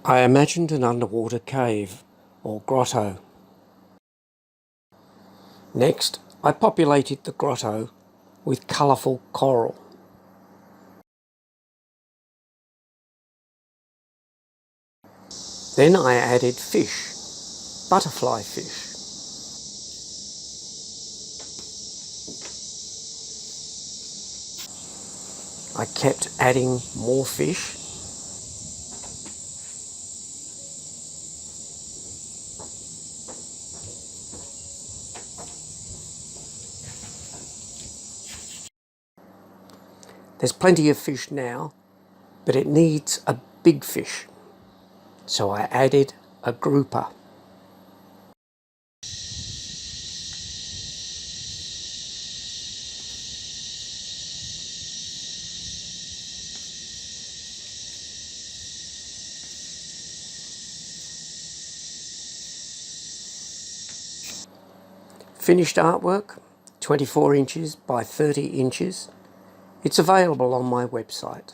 I imagined an underwater cave or grotto. Next, I populated the grotto with colourful coral. Then I added fish, butterfly fish. I kept adding more fish. There's plenty of fish now, but it needs a big fish. So I added a grouper. Finished artwork, 24 inches by 30 inches. It's available on my website.